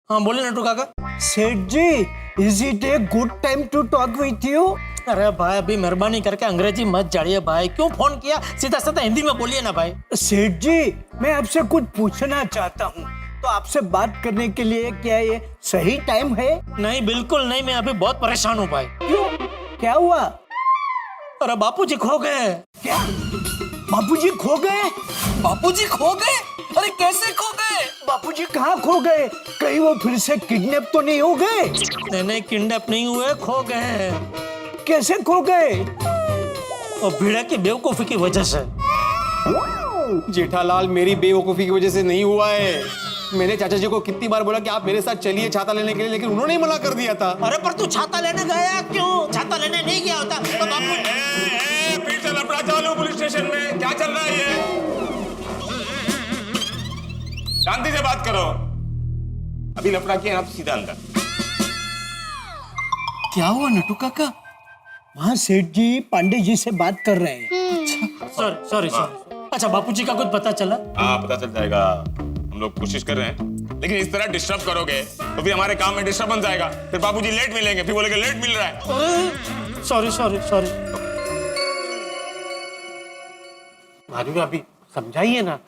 हाँ बोले नटू काका। सेठ जी, is it a good time to talk with you? अरे भाई अभी मेहरबानी करके अंग्रेजी मत जाड़िए भाई, क्यों फोन किया, सीधा सीधा हिंदी में बोलिए ना भाई। सेठ जी, मैं आपसे कुछ पूछना चाहता हूँ, तो आपसे बात करने के लिए क्या ये सही टाइम है? नहीं बिल्कुल नहीं, मैं अभी बहुत परेशान हूँ भाई। क्यों, क्या हुआ? अरे बापूजी खो गए। क्या बापूजी खो गए? बापूजी खो गए? अरे कैसे खो गए? बापूजी कहाँ खो गए? कहीं वो फिर से किडनैप तो नहीं हो गए? नहीं नहीं, किडनैप नहीं हुए, खो गए। कैसे खो गए? और भीड़ा की बेवकूफी की वजह से। जेठालाल, मेरी बेवकूफी की वजह से नहीं हुआ है। मैंने चाचा जी को कितनी बार बोला कि आप मेरे साथ चलिए छाता लेने के लिए, लेकिन उन्होंने ही मना कर दिया था। अरे पर तू छाता लेने गया क्यों? छाता लेने नहीं गया होता तो बापू। फिर से लफड़ा चालू पुलिस स्टेशन में, क्या चल रहा है ये? शांति से बात करो। अभी लफड़ा किया आप सीधा अंदर। क्या हुआ नटू काका? वहाँ सेठ जी पांडे जी से बात कर रहे हैं। Sorry sorry sorry. अच्छा बापूजी का कुछ पता चला? हाँ पता चल जाएगा, हम लोग कोशिश कर रहे हैं, लेकिन इस तरह डिस्टर्ब करोगे तो फिर हमारे काम में डिस्टर्बेंस आएगा, फिर बाबूजी लेट मिलेंगे, फिर बोलेंगे लेट मिल रहा है। Sorry sorry sorry. भाभी समझाइए ना।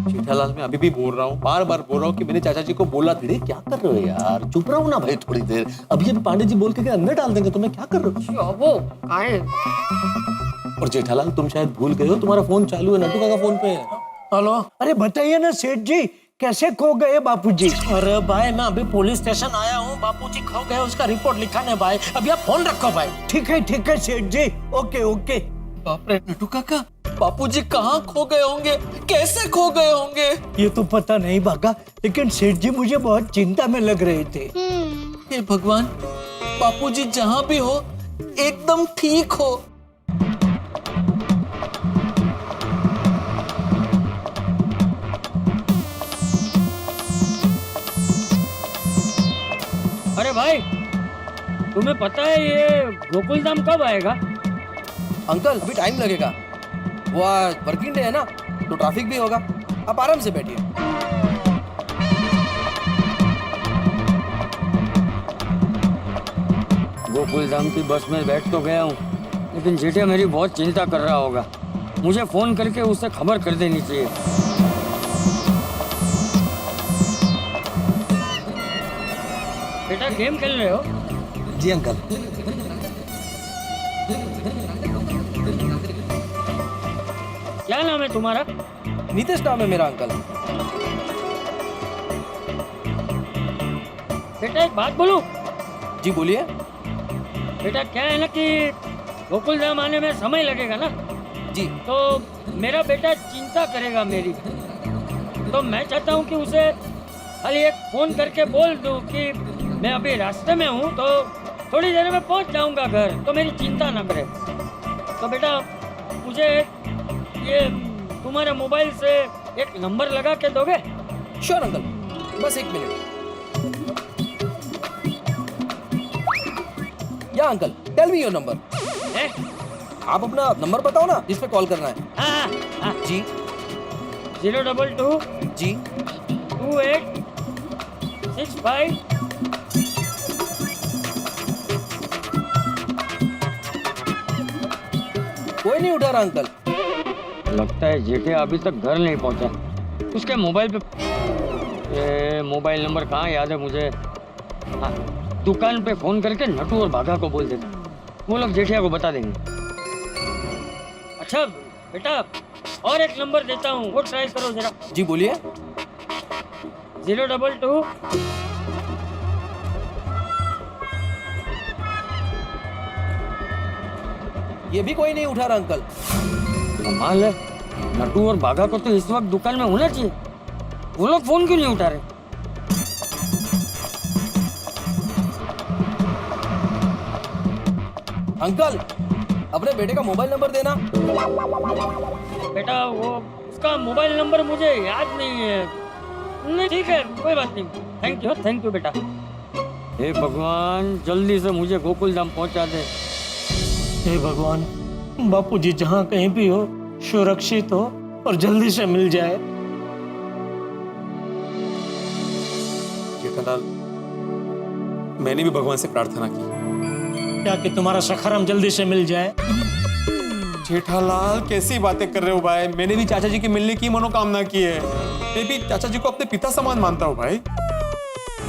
जेठालाल, मैं अभी भी बोल रहा हूँ, बार बार बोल रहा हूँ कि मैंने चाचा जी को बोला थी। क्या कर रहे हो यार, चुप रहो ना भाई थोड़ी देर। अभी पांडे जी बोल के अंदर डाल देंगे, तुम्हें क्या कर रहे हो? वो आए। और जेठालाल, तुम शायद भूल गए हो, तुम्हारा फोन चालू है, नटू का फोन पे है। हेलो। अरे बताइए ना सेठ जी, कैसे खो गए बापूजी? अरे भाई मैं अभी पुलिस स्टेशन आया हूँ, बापूजी खो गए, उसका रिपोर्ट लिखाने भाई। अभी आप फोन रखो भाई। ठीक है सेठ जी, ओके ओके। बाप रे नटू काका, बापूजी कहाँ खो गए होंगे? कैसे खो गए होंगे? ये तो पता नहीं बाका, लेकिन सेठ जी मुझे बहुत चिंता में लग रहे थे। हे भगवान, बापूजी जहाँ भी हो एकदम ठीक हो। अरे भाई, तुम्हें पता है ये गोकुल धाम कब आएगा? अंकल अभी टाइम लगेगा, वो आज वर्किंग डे है ना, तो ट्रैफिक भी होगा। आप आराम से बैठिए। गोकुल धाम की बस में बैठ तो गया हूँ, लेकिन जेठे मेरी बहुत चिंता कर रहा होगा। मुझे फोन करके उससे खबर कर देनी चाहिए। बेटा गेम खेल रहे हो? जी अंकल। क्या नाम है तुम्हारा? नीतीश नाम है मेरा अंकल। बेटा एक बात बोलूं? जी बोलिए। बेटा क्या है ना कि गोकुल धाम आने में समय लगेगा ना, जी तो मेरा बेटा चिंता करेगा मेरी। तो मैं चाहता हूँ कि उसे खाली एक फोन करके बोल दूँ कि मैं अभी रास्ते में हूँ, तो थोड़ी देर में पहुँच जाऊँगा घर, तो मेरी चिंता ना करे। तो बेटा मुझे ये तुम्हारे मोबाइल से एक नंबर लगा के दोगे? श्योर अंकल, बस 1 मिनट। या uncle, tell me your number. है? आप अपना नंबर बताओ ना, जिस पे कॉल करना है। हाँ हाँ, जी 022 जी 28 65। कोई नहीं उठा रहा अंकल। लगता है जेठे अभी तक घर नहीं पहुंचा। उसके मोबाइल पे मोबाइल नंबर कहाँ याद है मुझे। हाँ, दुकान पे फोन करके नटू और भागा को बोल देता, वो लोग जेठिया को बता देंगे। अच्छा बेटा, और एक नंबर देता हूँ, वो ट्राई करो जरा। जी बोलिए। 022 ये भी कोई नहीं उठा रहा अंकल। कमाल है, नटू और भागा को तो इस वक्त दुकान में होना चाहिए, वो लोग फोन क्यों नहीं उठा रहे? अंकल अपने बेटे का मोबाइल नंबर देना। बेटा वो उसका मोबाइल नंबर मुझे याद नहीं है। नहीं ठीक है, कोई बात नहीं। थैंक यू बेटा। हे भगवान, जल्दी से मुझे गोकुल धाम पहुंचा दे। हे भगवान, बापूजी जहाँ कहीं भी हो सुरक्षित हो और जल्दी से मिल जाए। जेठालाल, मैंने भी भगवान से प्रार्थना की। क्या कि तुम्हारा सखाराम जल्दी से मिल जाए। जेठालाल कैसी बातें कर रहे हो भाई? मैंने भी चाचा जी के मिलने की मनोकामना की है। मैं भी चाचा जी को अपने पिता समान मानता हूँ भाई।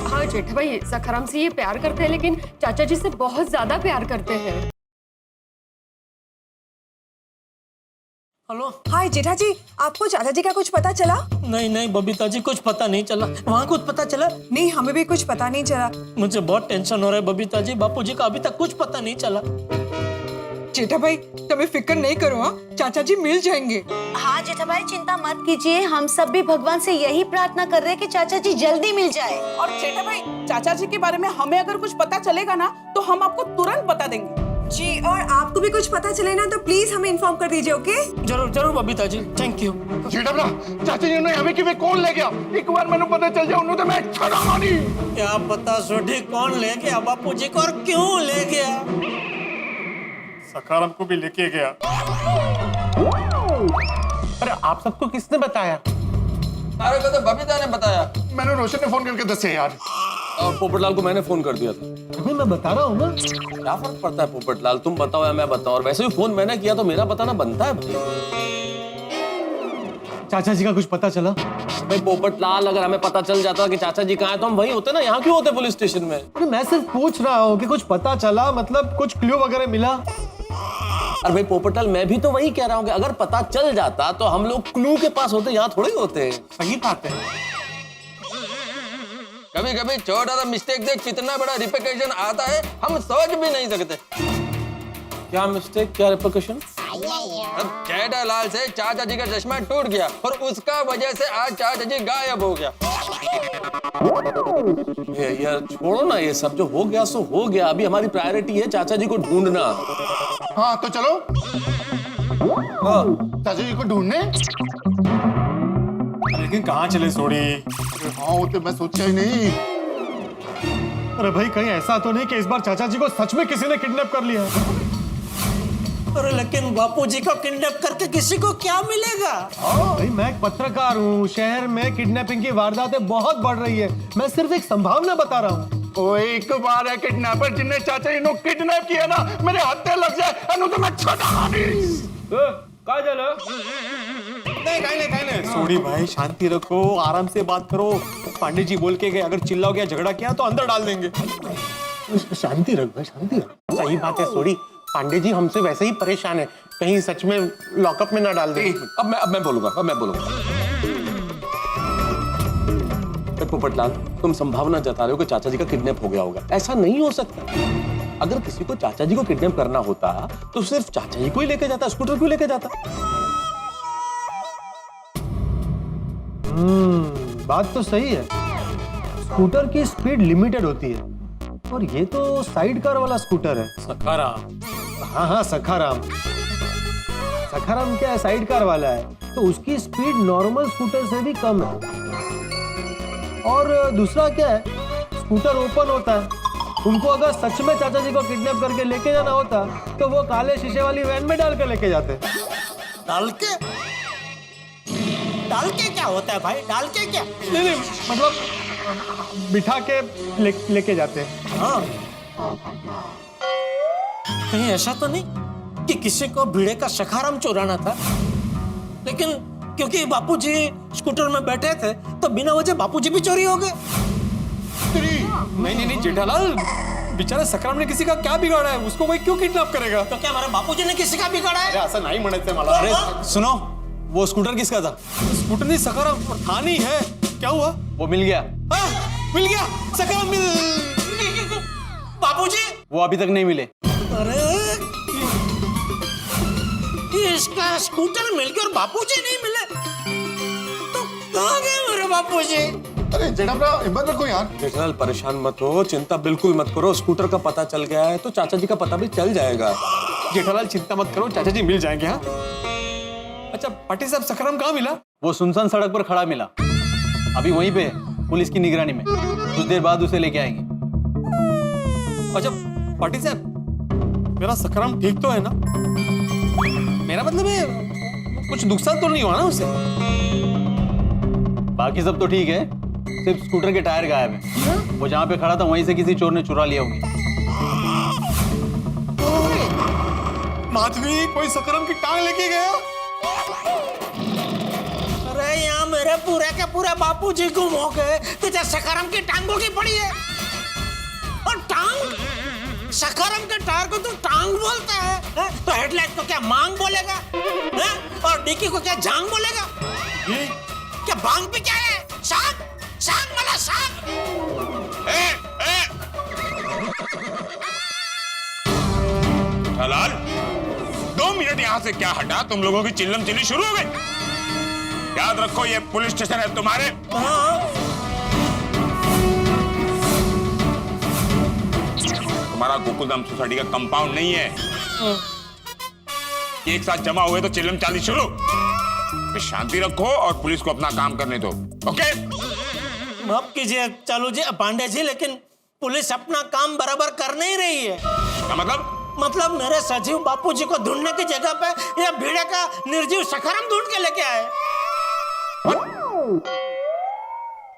हाँ जेठा भाई, सखाराम से ये प्यार करते हैं लेकिन चाचा जी से बहुत ज्यादा प्यार करते हैं। हेलो। हाय जेठा जी, आपको चाचा जी का कुछ पता चला? नहीं बबीता जी, कुछ पता नहीं चला। वहाँ कुछ पता चला? नहीं, हमें भी कुछ पता नहीं चला। मुझे बहुत टेंशन हो रहा है बबीता जी, बापूजी का अभी तक कुछ पता नहीं चला। जेठा भाई तुम्हें फिक्र नहीं करो, हाँ चाचा जी मिल जाएंगे। हाँ जेठा भाई, चिंता मत कीजिए, हम सब भी भगवान से यही प्रार्थना कर रहे हैं कि चाचा जी जल्दी मिल जाए। और जेठा भाई, चाचा जी के बारे में हमें अगर कुछ पता चलेगा ना तो हम आपको तुरंत बता देंगे। जी, और आपको भी कुछ पता चले ना तो प्लीज हमें इन्फॉर्म कर दीजिए, ओके? जरूर बबीता जी, थैंक यू। चाचा जी ने हमें किਵੇਂ कौन ले गया? एक बार मैंने पता चल जाए उन्होंने तो मैं छड़ाऊंगा नहीं। क्या पता सोढ़ी कौन ले गया बापूजी को और क्यों ले गया? सखाराम को भी लेके गया। अरे आप सबको किसने बताया? अरे को तो बबीता ने बताया। मैंने रोशन ने फोन करके दसे यार। और पोपटलाल को मैंने फोन कर दिया था। अभी मैं बता रहा हूँ ना। क्या फर्क पड़ता है पोपटलाल, तुम बताओ या मैं बताऊं? और वैसे भी फोन मैंने किया तो मेरा बताना बनता है भाई। चाचा जी का कुछ पता चला? भाई पोपटलाल, अगर हमें पता चल जाता कि चाचा जी कहाँ हैं तो हम वहीं होते ना, यहाँ क्यों होते पुलिस स्टेशन में? अरे मैं सिर्फ पूछ रहा हूँ कि कुछ पता चला, मतलब कुछ क्लू वगैरह मिला? अरे भाई पोपटलाल, मैं भी तो वही कह रहा हूँ कि अगर पता चल जाता तो हम लोग क्लू के पास होते, यहाँ थोड़े होते। सही बात है। कभी कभी छोटा सा मिस्टेक देख कितना बड़ा रिपरकशन आता है, हम सोच भी नहीं सकते। क्या मिस्टेक, क्या रिपरकशन? अब जेठालाल से चाचा जी का चश्मा टूट गया और उसका वजह से आज चाचा जी गायब हो गया। यार छोड़ो ना, ये सब जो हो गया सो हो गया। अभी हमारी प्रायोरिटी है चाचा जी को ढूंढना। हाँ तो चलो चाचा जी को ढूंढने। लेकिन कहाँ चले सोड़ी? हाँ वो तो मैं सोचा ही नहीं। अरे भाई कहीं ऐसा तो नहीं कि इस बार चाचा जी को सच में किसी ने किडनैप कर लिया? अरे लेकिन बापूजी को किडनैप करके किसी को क्या मिलेगा? भाई मैं एक पत्रकार हूँ, शहर में किडनैपिंग की वारदातें बहुत बढ़ रही है। मैं सिर्फ एक संभावना बता रहा हूँ। ओ एक बार है किडनैपर जिन्हें चाचा जी ने किडनैप किया ना, मेरे हत्थे लग जाए अनु तो मैं छड़ा नहीं। कहाँ चलो? नहीं सोड़ी भाई, शांति रखो, आराम से बात करो। पांडे जी बोल के गए अगर चिल्लाओगे या झगड़ा किया तो अंदर डाल देंगे। शांति रख भाई, शांति रख। सही बात है सोड़ी, पांडे जी हमसे वैसे ही परेशान है, कहीं सच में लॉकअप में ना डाल दे। अब मैं बोलूंगा। पोपटलाल, तुम संभावना जता रहे हो कि चाचा जी का किडनैप हो गया होगा। ऐसा नहीं हो सकता। अगर किसी को चाचा जी को किडनैप करना होता तो सिर्फ चाचा जी को ही लेके जाता, स्कूटर क्यों लेके जाता? बात तो सही है, स्कूटर की स्पीड लिमिटेड होती है और ये तो साइड कार वाला स्कूटर है। सखाराम। हाँ सखाराम क्या है, साइड कार वाला है, तो उसकी स्पीड नॉर्मल स्कूटर से भी कम है। और दूसरा क्या है, स्कूटर ओपन होता है। उनको अगर सच में चाचा जी को किडनैप करके लेके जाना होता तो वो काले शीशे वाली वैन में डाल के लेके जाते। डाल के क्या होता है भाई? डाल के क्या? नहीं मतलब बिठा के लेके जाते हैं। हाँ, कहीं ऐसा तो नहीं कि किसी को भिड़े का सखाराम चुराना था, लेकिन क्योंकि बापूजी स्कूटर में बैठे थे तो बिना वजह बापूजी भी चोरी हो गए। नहीं जेठालाल, बेचारा सखाराम ने किसी का क्या बिगाड़ा है? उसको कोई क्यों किडनैप करेगा? तो क्या हमारे बापूजी ने किसी का बिगाड़ा है? ऐसा नहीं मनाते मला। अरे सुनो, वो स्कूटर किसका था? स्कूटर नहीं, सखाराम था नहीं है। क्या हुआ? वो मिल गया। मिल गया, सखाराम मिल। बापूजी वो अभी तक नहीं मिले। अरे इसका स्कूटर मिल गया और बापूजी नहीं मिले, तो कहाँ गए मेरे बापूजी? अरे जेठाभरा हिम्मत रखो यार। जेठालाल परेशान मत हो, चिंता बिल्कुल मत करो। स्कूटर का पता चल गया है तो चाचा जी का पता भी चल जाएगा। जेठालाल चिंता मत करो, चाचा जी मिल जाएंगे। हाँ अच्छा पाटिल साहब, सखाराम कहाँ मिला? वो सुनसान सड़क पर खड़ा मिला, अभी वहीं पे पुलिस की निगरानी में। कुछ देर बाद उसे लेके आएंगे। अच्छा पाटिल साहब, मेरा सखाराम ठीक तो है ना? मेरा मतलब है कुछ नुकसान तो नहीं हुआ ना उसे? बाकी सब तो ठीक है, सिर्फ स्कूटर के टायर गायब है। वो जहाँ पे खड़ा था वहीं से किसी चोर ने चुरा लिया होगी। माधवी, कोई सकरम की टांग लेके गया। अरे यहाँ मेरे पूरे के पूरे बापूजी गुम हो गए, तुझे सखाराम की टांगों की पड़ी है। और टांग, सखाराम के टायर को तू टांग बोलता है? तो हेडलाइट को क्या मांग बोलेगा है? और डिक्की को क्या जांग बोलेगा? क्या बांग पे क्या है? सांग, सांग वाला सांग। हलाल, 2 मिनट यहाँ से क्या हटा, तुम लोगों की चिल्लम चिल्ली शुरू हो गई। याद रखो ये पुलिस स्टेशन है तुम्हारे। तुम्हारा गोकुलधाम सोसाइटी का कंपाउंड नहीं है। एक साथ जमा हुए तो चिल्लम चाली शुरू। शांति रखो और पुलिस को अपना काम करने दो। ओके? माफ कीजिए चालू जी, पांडे जी, लेकिन पुलिस अपना काम बराबर कर नहीं रही है। क्या मतलब? मतलब मेरे सजीव बापूजी को ढूंढने की जगह पे ये भीड़े का निर्जीव सखाराम ढूंढ के लेके आए।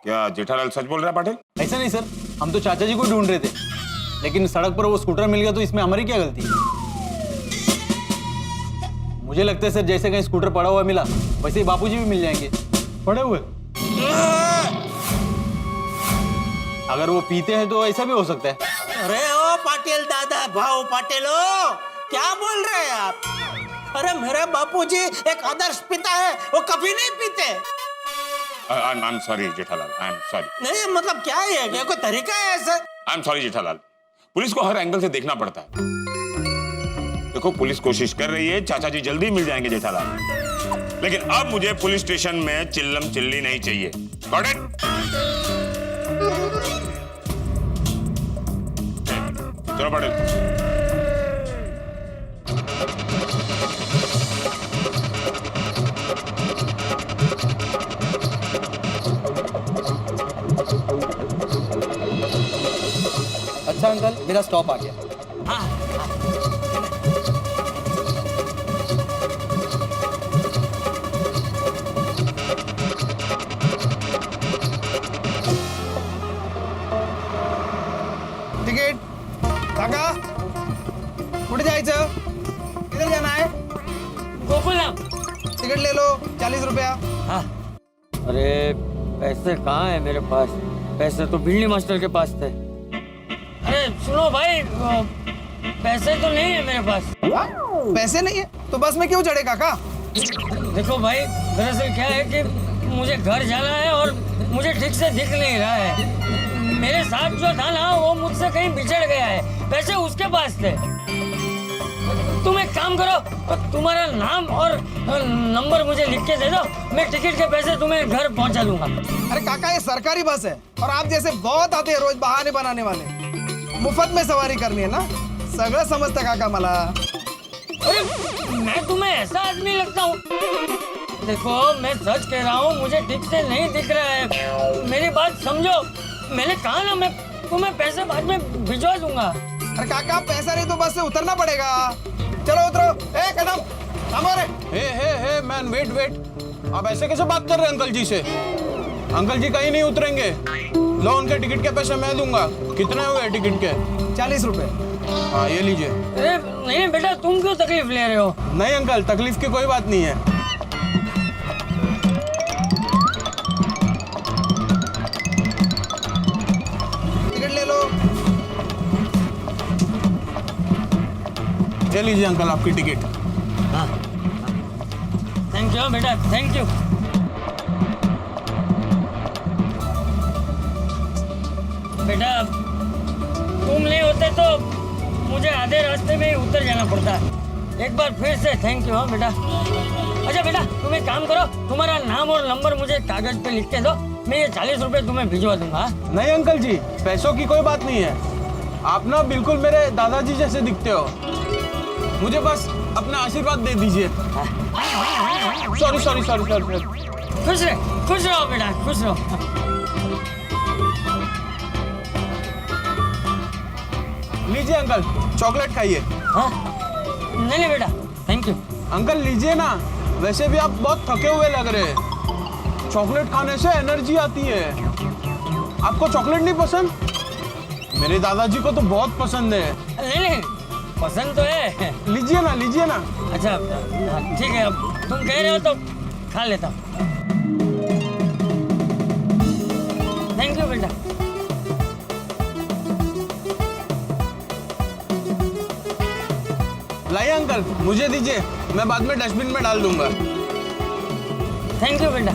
क्या जेठालाल सच बोल रहा है पाटिल? ऐसा नहीं सर, हम तो चाचा जी को ढूंढ रहे थे, लेकिन सड़क पर वो स्कूटर मिल गया तो इसमें हमारी क्या गलती? मुझे लगता है सर जैसे कहीं स्कूटर पड़ा हुआ मिला वैसे ही बापूजी भी मिल जाएंगे। पड़े हुए? अगर वो पीते हैं तो ऐसा भी हो सकता है। अरे ओ पाटिल दादा, भाऊ पाटिल, ओ क्या बोल रहे हैं आप? अरे मेरे बापूजी एक आदर्श पिता है, वो कभी नहीं पीते। I am sorry Jethalal, I am sorry. नहीं मतलब क्या है, क्या कोई तरीका है ऐसा? I am sorry Jethalal, police को हर एंगल से देखना पड़ता है। देखो पुलिस कोशिश कर रही है, चाचा जी जल्दी मिल जाएंगे जेठालाल, लेकिन अब मुझे पुलिस स्टेशन में चिल्लम चिल्ली नहीं चाहिए। Got it? चलो पाटिल। अच्छा अंकल, मेरा स्टॉप आ गया। तिकीट काका, कुठे जायचं? किधर जाना है? गोकुलधाम। टिकट ले लो, 40 रुपया। हाँ। अरे पैसे कहाँ है मेरे पास? पैसे तो बिल्ली मास्टर के पास थे। अरे सुनो भाई, पैसे तो नहीं है मेरे पास। पैसे नहीं है तो बस में क्यों चढ़े काका? देखो भाई, दरअसल क्या है कि मुझे घर जाना है और मुझे ठीक से दिख नहीं रहा है। मेरे साथ जो था ना वो मुझसे कहीं बिछड़ गया है, पैसे उसके पास थे। तुम एक काम करो, तुम्हारा नाम और नंबर मुझे लिख के दे दो, मैं टिकट के पैसे तुम्हें घर पहुंचा दूंगा। अरे काका, ये सरकारी बस है और आप जैसे बहुत आते हैं रोज बहाने बनाने वाले। मुफ्त में सवारी करनी है ना, सगळं समजतं काका मला। अरे मैं तुम्हें ऐसा आदमी लगता हूँ? देखो मैं सच कह रहा हूँ, मुझे ठीक से नहीं दिख रहा है, मेरी बात समझो। मैंने कहा ना मैं तुम्हें पैसे बाद में भिजवा दूंगा। अरे काका, पैसा नहीं तो बस से उतरना पड़ेगा। चलो उतरो। ए कदम, थामो रे। Hey man, wait. आप ऐसे कैसे बात कर रहे हैं अंकल जी से? अंकल जी कहीं नहीं उतरेंगे। लो उनके टिकट के पैसे मैं दूंगा। कितने हुए टिकट के? 40 रुपए। हाँ ये लीजिए। अरे नहीं बेटा, तुम क्यों तकलीफ ले रहे हो? नहीं अंकल, तकलीफ की कोई बात नहीं है। टिकट ले लो। ले लीजिए अंकल आपकी टिकट। हाँ, थैंक यू बेटा, थैंक यू। बेटा तुम नहीं होते तो मुझे आधे रास्ते में ही उतर जाना पड़ता। एक बार फिर से थैंक यू। हाँ बेटा। अच्छा बेटा, तुम एक काम करो, तुम्हारा नाम और नंबर मुझे कागज पे लिख के दो, मैं ये 40 रुपए तुम्हें भिजवा दूंगा। नहीं अंकल जी, पैसों की कोई बात नहीं है। आप ना बिल्कुल मेरे दादाजी जैसे दिखते हो। मुझे बस अपना आशीर्वाद दे दीजिए। सॉरी। खुश रहो बेटा, खुश रहो। लीजिए अंकल, चॉकलेट खाइए। हाँ? नहीं बेटा, थैंक यू। अंकल लीजिए ना, वैसे भी आप बहुत थके हुए लग रहे हैं। चॉकलेट खाने से एनर्जी आती है। आपको चॉकलेट नहीं पसंद? मेरे दादाजी को तो बहुत पसंद है। नहीं, पसंद तो है। लीजिए ना, लीजिए ना। अच्छा ठीक है, अब तुम कह रहे हो तो खा लेता हूँ। थैंक यू बेटा। लाइए अंकल, मुझे दीजिए, मैं बाद में डस्टबिन में डाल दूंगा। थैंक यू बेटा।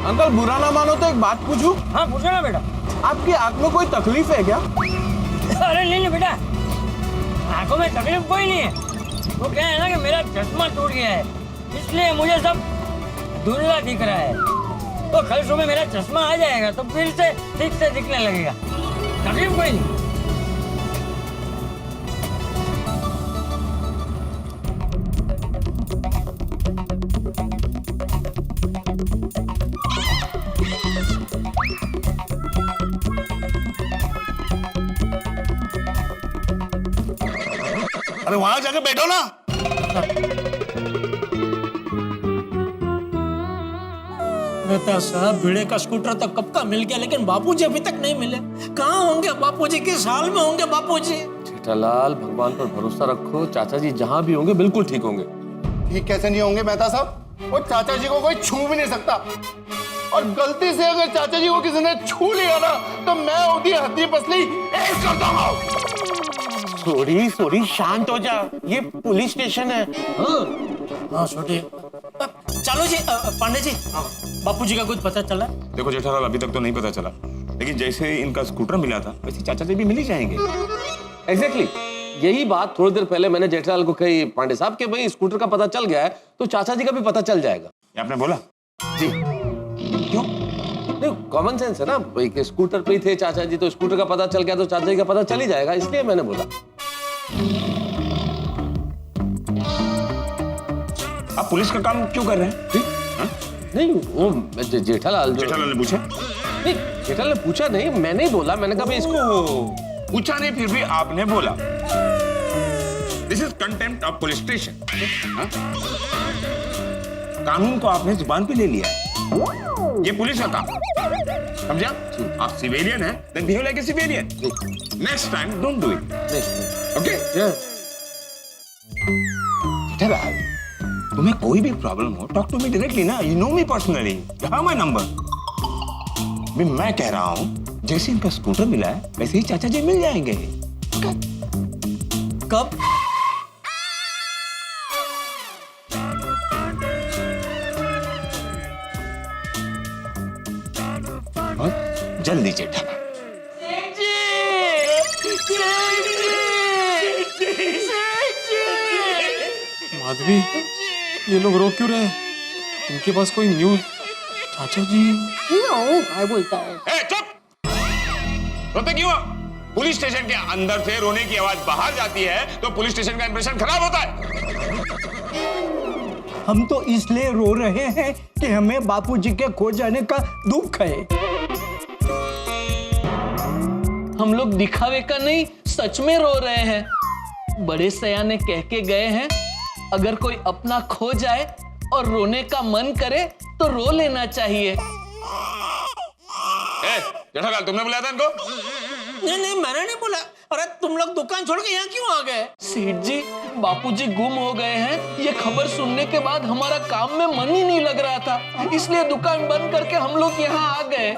अंकल बुरा ना मानो तो एक बात पूछूं? हाँ पूछो ना बेटा। आपकी आंख में कोई तकलीफ है क्या? अरे नहीं बेटा, आंखों में तकलीफ कोई नहीं है। वो क्या है ना कि मेरा चश्मा टूट गया है, इसलिए मुझे सब धुंधला दिख रहा है। तो कल सुबह मेरा चश्मा आ जाएगा तो फिर से ठीक से दिखने लगेगा। तकलीफ कोई नहीं। अरे वहां जाके बैठो ना। नेता साहब, भिड़े का स्कूटर तो कब का मिल गया, लेकिन बापूजी अभी तक नहीं मिले। कहाँ होंगे बापूजी? किस हाल में होंगे बापूजी? जेठालाल, भगवान पर भरोसा रखो, चाचा जी जहाँ भी होंगे बिल्कुल ठीक होंगे। ठीक कैसे नहीं होंगे मेहता साहब? वो चाचा जी को कोई छू भी नहीं सकता, और गलती से अगर चाचा जी को किसी ने छू लिया ना तो मैं उनकी हड्डी पसली एक कर दूंगा। सॉरी, शांत हो जा, ये पुलिस स्टेशन है। हाँ छोटे। चलो जी, पांडे जी, बापूजी का कुछ पता चला? देखो जेठालाल, अभी तक तो नहीं पता चला, लेकिन जैसे इनका स्कूटर मिला था वैसे चाचा जी भी मिल ही जाएंगे। एग्जैक्टली, यही बात थोड़ी देर पहले मैंने जेठालाल को कही पांडे साहब के भाई स्कूटर का पता चल गया है तो चाचा जी का भी पता चल जाएगा। ये आपने बोला? जी। क्यों? नहीं, कॉमन सेंस है ना भाई, कि स्कूटर पे ही थे चाचा जी तो स्कूटर का पता चल गया तो चाचा जी का पता चल ही जाएगा, इसलिए मैंने बोला। आप पुलिस का काम क्यों कर रहे हैं? नहीं, वो जेठालाल ने पूछा? नहीं, जेठालाल ने पूछा नहीं, मैंने ही बोला। मैंने कहा भाई इसको पूछा नहीं, फिर भी आपने बोला। This is contempt of police station. कानून को आपने जुबान पे ले लिया, ये पुलिस का काम, समझा? आप सिविलियन हैं, then behave like a civilian. Next time don't do it, okay? Jethalal, तुम्हें कोई भी प्रॉब्लम हो, टॉक टू मी डायरेक्टली ना, you know me personally, you have my number. मैं कह रहा हूं, जैसे इनका स्कूटर मिला है वैसे ही चाचा जी मिल जाएंगे। कब? बहुत जल्दी जेठालाल। माधवी, ये लोग रो क्यों रहे हैं? इनके पास कोई न्यूज? चाचा जी बोलता है। ए, चुप! रोते क्यों? पुलिस स्टेशन के अंदर से रोने की आवाज बाहर जाती है तो पुलिस स्टेशन का इंप्रेशन खराब होता है। हम तो इसलिए रो रहे हैं कि हमें बापूजी के खो जाने का दुख है। हम लोग दिखावे का नहीं, सच में रो रहे हैं। बड़े सयाने कह के गए हैं, अगर कोई अपना खो जाए और रोने का मन करे तो रो लेना चाहिए। जेठालाल, तुमने बुलाया था इनको? नहीं, मैंने नहीं बोला। अरे तुम लोग दुकान छोड़ के यहाँ क्यों आ गए? सेठ जी, बापूजी गुम हो गए हैं, ये खबर सुनने के बाद हमारा काम में मन ही नहीं लग रहा था, इसलिए दुकान बंद करके हम लोग यहाँ आ गए।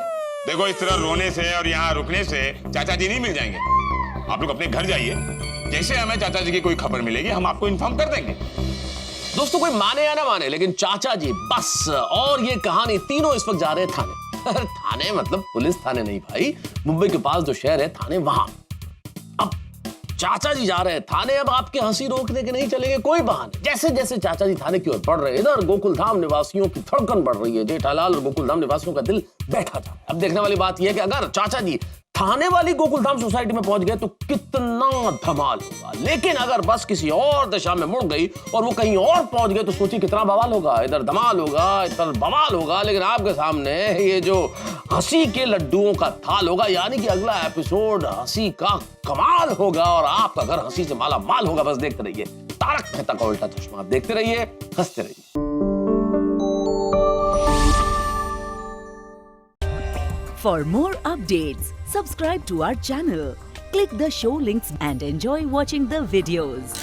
देखो, इस तरह रोने से और यहाँ रुकने से चाचा जी नहीं मिल जाएंगे। आप लोग अपने घर जाइए, जैसे हमें चाचा जी की कोई खबर मिलेगी हम आपको इन्फॉर्म कर देंगे। दोस्तों, कोई माने या ना माने, लेकिन चाचा जी बस, और ये कहानी तीनों इस वक्त जा रहे हैं थाने। थाने मतलब पुलिस थाने नहीं भाई, मुंबई के पास जो शहर है थाने, वहां। अब चाचा जी जा रहे हैं थाने। अब आपके हंसी रोकने के नहीं चलेंगे कोई बहाने। जैसे जैसे चाचा जी थाने की ओर बढ़ रहे हैं, इधर गोकुलधाम निवासियों की धड़कन बढ़ रही है। जेठालाल और गोकुलधाम निवासियों का दिल बैठा जा रहा है। अब देखने वाली बात यह है कि अगर चाचा जी थाने वाली गोकुलधाम सोसाइटी में पहुंच गए तो कितना धमाल होगा। लेकिन अगर बस किसी और दिशा में मुड़ गई और वो कहीं और पहुंच गए तो सोचिए कितना बवाल होगा। इधर धमाल होगा, इधर बवाल होगा, लेकिन आपके सामने ये जो हंसी के लड्डुओं का थाल होगा, यानी कि अगला एपिसोड हंसी का कमाल होगा और आपका घर हंसी से माला माल होगा। बस देखते रहिए तारक मेहता का उल्टा चश्मा, देखते रहिए, हंसते रहिए। For more updates, subscribe to our channel, click the show links and enjoy watching the videos.